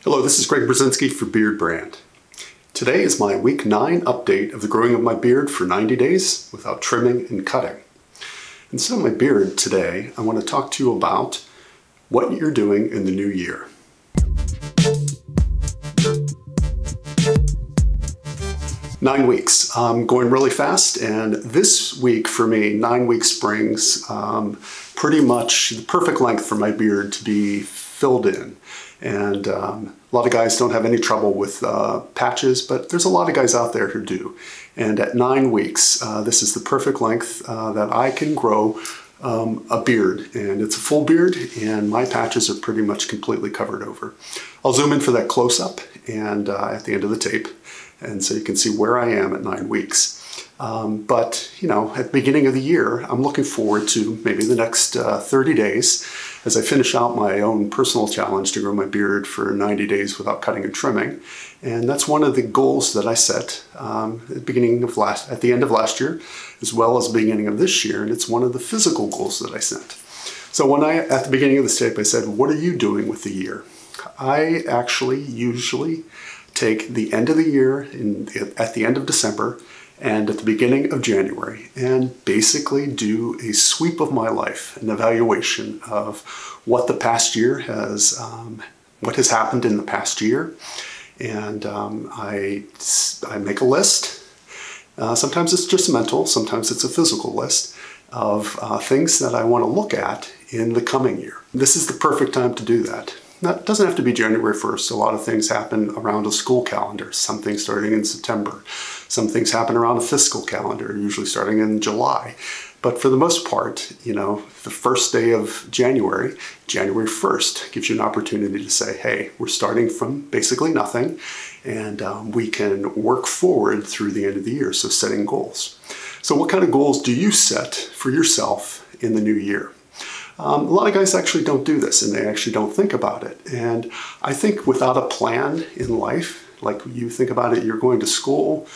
Hello, this is Berzinsky for Beardbrand. Today is my week 9 update of the growing of my beard for 90 days without trimming and cutting. Instead of my beard today, I want to talk to you about what you're doing in the new year. Nine weeks, going really fast, and this week for me, 9 weeks brings pretty much the perfect length for my beard to be filled in. And a lot of guys don't have any trouble with patches, but there's a lot of guys out there who do. And at 9 weeks, this is the perfect length that I can grow a beard. And it's a full beard, and my patches are pretty much completely covered over. I'll zoom in for that close-up and at the end of the tape, and so you can see where I am at 9 weeks. But, you know, at the beginning of the year, I'm looking forward to maybe the next 30 days as I finish out my own personal challenge to grow my beard for 90 days without cutting and trimming. And that's one of the goals that I set at the end of last year, as well as the beginning of this year. And it's one of the physical goals that I set. So at the beginning of this tape, I said, what are you doing with the year? I actually usually take the end of the year at the end of December and at the beginning of January and basically do a sweep of my life, an evaluation of what the past year has, what has happened in the past year. And I make a list. Sometimes it's just mental, sometimes it's a physical list of things that I want to look at in the coming year. This is the perfect time to do that. That doesn't have to be January 1st. A lot of things happen around a school calendar, some things starting in September. Some things happen around a fiscal calendar, usually starting in July. But for the most part, you know, the first day of January, January 1st, gives you an opportunity to say, hey, we're starting from basically nothing, and we can work forward through the end of the year, so setting goals. So what kind of goals do you set for yourself in the new year? A lot of guys actually don't do this, and they actually don't think about it. And I think without a plan in life, like you think about it, you're going to school,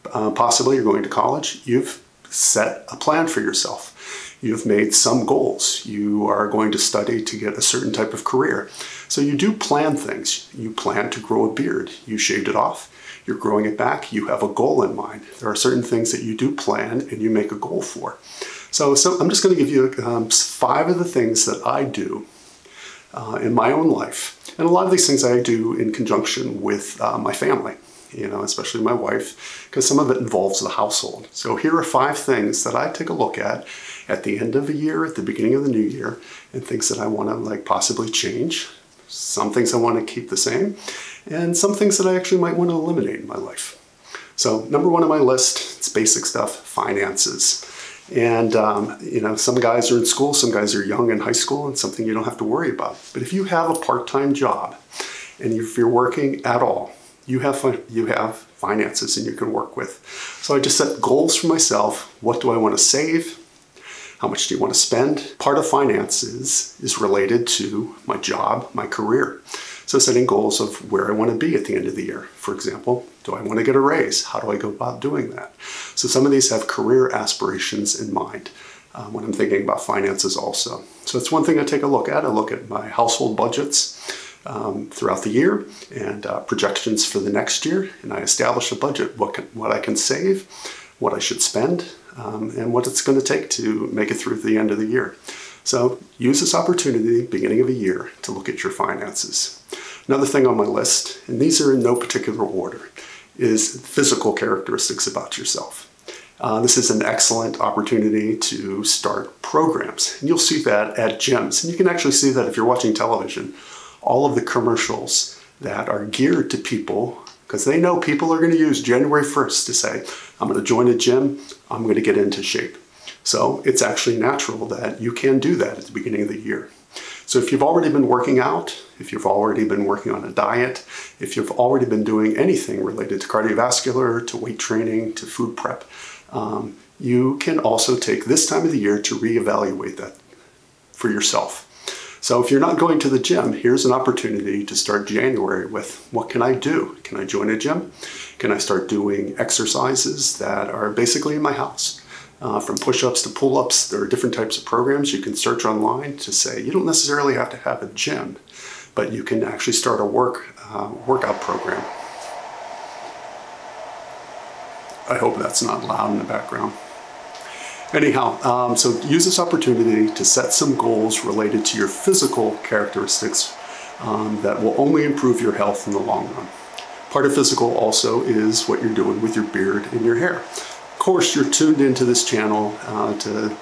possibly you're going to college, you've set a plan for yourself. You've made some goals. You are going to study to get a certain type of career. So you do plan things. You plan to grow a beard. You shaved it off. You're growing it back. You have a goal in mind. There are certain things that you do plan and you make a goal for. So I'm just going to give you 5 of the things that I do in my own life. And a lot of these things I do in conjunction with my family, you know, especially my wife, because some of it involves the household. So here are 5 things that I take a look at the end of the year, at the beginning of the new year, and things that I want to possibly change. Some things I want to keep the same, and some things that I actually might want to eliminate in my life. So number 1 on my list, it's basic stuff, finances. And, you know, some guys are in school, some guys are young in high school, and something you don't have to worry about. But if you have a part-time job, and if you're working at all, you have finances and you can work with. So I just set goals for myself. What do I want to save? How much do you want to spend? Part of finances is related to my job, my career. So setting goals of where I want to be at the end of the year. For example, do I want to get a raise? How do I go about doing that? So some of these have career aspirations in mind when I'm thinking about finances also. So it's one thing I take a look at. I look at my household budgets throughout the year and projections for the next year. And I establish a budget, what I can save, what I should spend, and what it's going to take to make it through the end of the year. So use this opportunity, beginning of a year, to look at your finances. Another thing on my list, and these are in no particular order, is physical characteristics about yourself. This is an excellent opportunity to start programs. And you'll see that at gyms. And you can actually see that if you're watching television, all of the commercials that are geared to people, because they know people are going to use January 1st to say, I'm going to join a gym, I'm going to get into shape. So it's actually natural that you can do that at the beginning of the year. So if you've already been working out, if you've already been working on a diet, if you've already been doing anything related to cardiovascular, to weight training, to food prep, you can also take this time of the year to reevaluate that for yourself. So if you're not going to the gym, here's an opportunity to start January with, what can I do? Can I join a gym? Can I start doing exercises that are basically in my house? From push-ups to pull-ups, there are different types of programs you can search online to say, you don't necessarily have to have a gym, but you can actually start a work workout program. I hope that's not loud in the background. Anyhow, so use this opportunity to set some goals related to your physical characteristics that will only improve your health in the long run. Part of physical also is what you're doing with your beard and your hair. Of course, you're tuned into this channel to,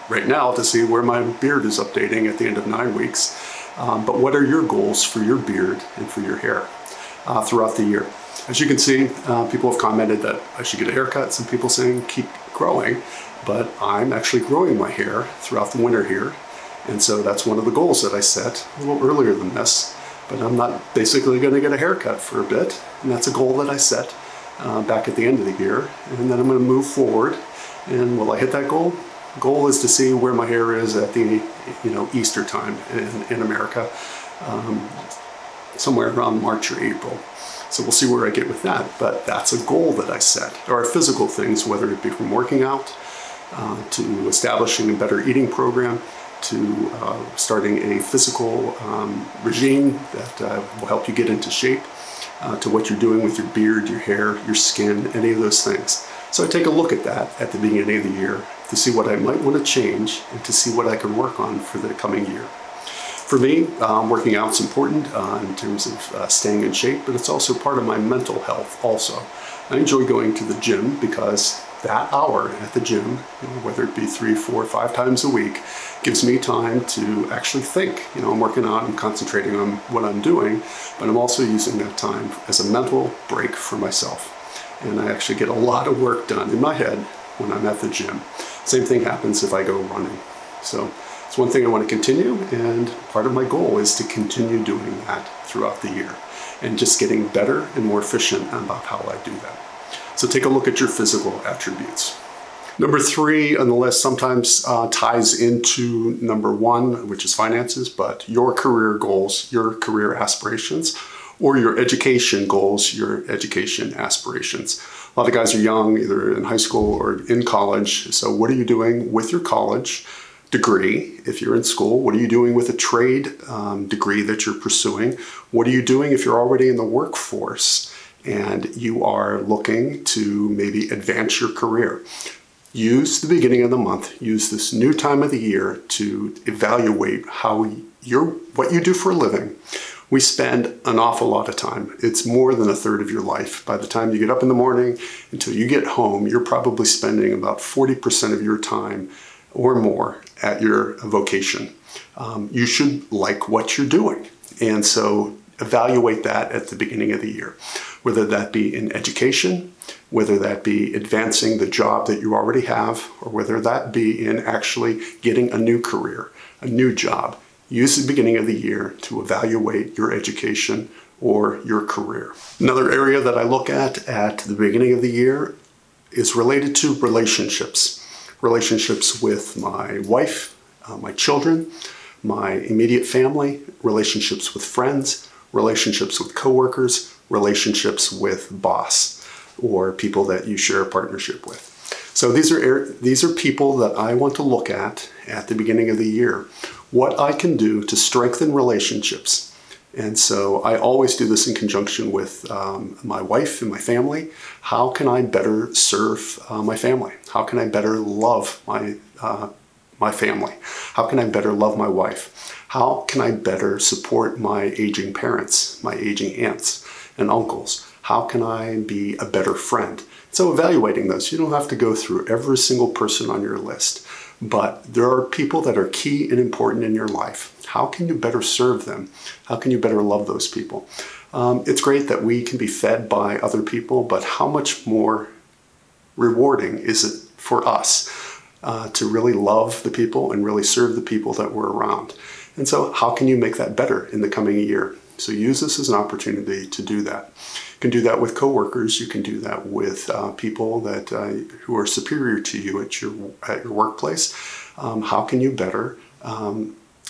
right now to see where my beard is updating at the end of 9 weeks. But what are your goals for your beard and for your hair throughout the year? As you can see, people have commented that I should get a haircut. Some people saying keep growing, but I'm actually growing my hair throughout the winter here. And so that's one of the goals that I set a little earlier than this. But I'm not basically going to get a haircut for a bit. And that's a goal that I set back at the end of the year. And then I'm going to move forward. And will I hit that goal? The goal is to see where my hair is at the Easter time in America, somewhere around March or April. So we'll see where I get with that. But that's a goal that I set. There are physical things, whether it be from working out, to establishing a better eating program, to starting a physical regime that will help you get into shape, to what you're doing with your beard, your hair, your skin, any of those things. So I take a look at that at the beginning of the year to see what I might want to change and to see what I can work on for the coming year. For me, working out is important in terms of staying in shape, but it's also part of my mental health also. I enjoy going to the gym because that hour at the gym, whether it be 3, 4, 5 times a week, gives me time to actually think. I'm working on and concentrating on what I'm doing, but I'm also using that time as a mental break for myself. And I actually get a lot of work done in my head when I'm at the gym. Same thing happens if I go running. So it's one thing I want to continue, and part of my goal is to continue doing that throughout the year and just getting better and more efficient about how I do that. So take a look at your physical attributes. Number 3 on the list sometimes ties into number 1, which is finances, but your career goals, your career aspirations, or your education goals, your education aspirations. A lot of guys are young, either in high school or in college. So what are you doing with your college degree? If you're in school, what are you doing with a trade degree that you're pursuing? What are you doing if you're already in the workforce and you are looking to maybe advance your career? Use the beginning of the month, use this new time of the year to evaluate what you do for a living. We spend an awful lot of time. It's more than a third of your life. By the time you get up in the morning until you get home, you're probably spending about 40% of your time or more at your vocation. You should like what you're doing. And so evaluate that at the beginning of the year, whether that be in education, whether that be advancing the job that you already have, or whether that be in actually getting a new career, a new job. Use the beginning of the year to evaluate your education or your career. Another area that I look at the beginning of the year is related to relationships. Relationships with my wife, my children, my immediate family, relationships with friends, relationships with coworkers, relationships with boss or people that you share a partnership with. So these are people that I want to look at the beginning of the year. What I can do to strengthen relationships. And so I always do this in conjunction with my wife and my family. How can I better serve my family? How can I better love my family? How can I better love my wife? How can I better support my aging parents, my aging aunts and uncles? How can I be a better friend? So evaluating those, you don't have to go through every single person on your list, but there are people that are key and important in your life. How can you better serve them? How can you better love those people? It's great that we can be fed by other people, but how much more rewarding is it for us to really love the people and really serve the people that we're around? And so how can you make that better in the coming year? So use this as an opportunity to do that. You can do that with coworkers. You can do that with people that who are superior to you at your workplace. How can you better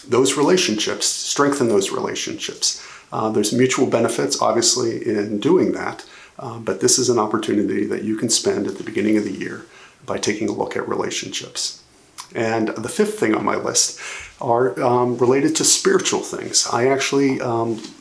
those relationships, strengthen those relationships? There's mutual benefits, obviously, in doing that, but this is an opportunity that you can spend at the beginning of the year by taking a look at relationships. And the fifth thing on my list are related to spiritual things. I actually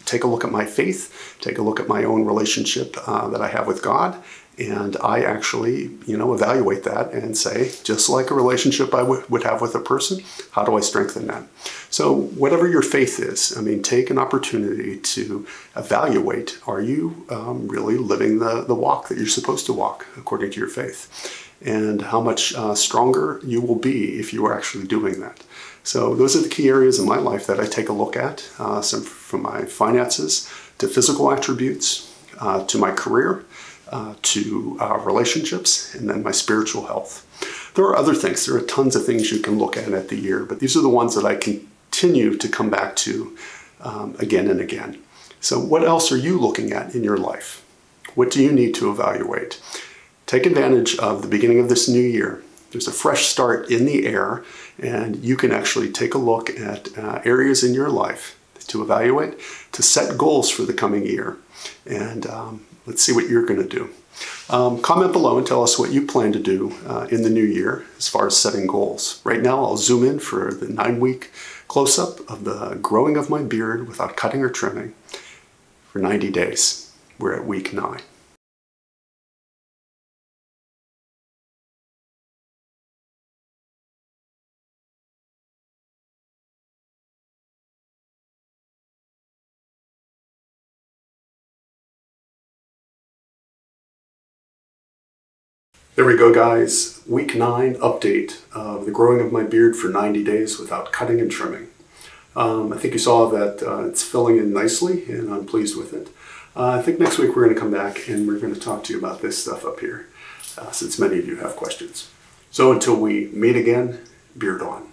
take a look at my faith, take a look at my own relationship that I have with God, and I actually, evaluate that and say, just like a relationship I would have with a person, how do I strengthen that? So whatever your faith is, take an opportunity to evaluate, are you really living the walk that you're supposed to walk according to your faith? And how much stronger you will be if you are actually doing that. So those are the key areas in my life that I take a look at, from my finances to physical attributes, to my career, to relationships, and then my spiritual health. There are other things. There are tons of things you can look at the year, but these are the ones that I continue to come back to again and again. So what else are you looking at in your life? What do you need to evaluate? Take advantage of the beginning of this new year. There's a fresh start in the air, and you can actually take a look at areas in your life to evaluate, to set goals for the coming year. And let's see what you're going to do. Comment below and tell us what you plan to do in the new year as far as setting goals. Right now, I'll zoom in for the 9-week close-up of the growing of my beard without cutting or trimming for 90 days. We're at week 9. There we go, guys. Week 9 update of the growing of my beard for 90 days without cutting and trimming. I think you saw that it's filling in nicely, and I'm pleased with it. I think next week we're going to come back and we're going to talk to you about this stuff up here, since many of you have questions. So until we meet again, beard on.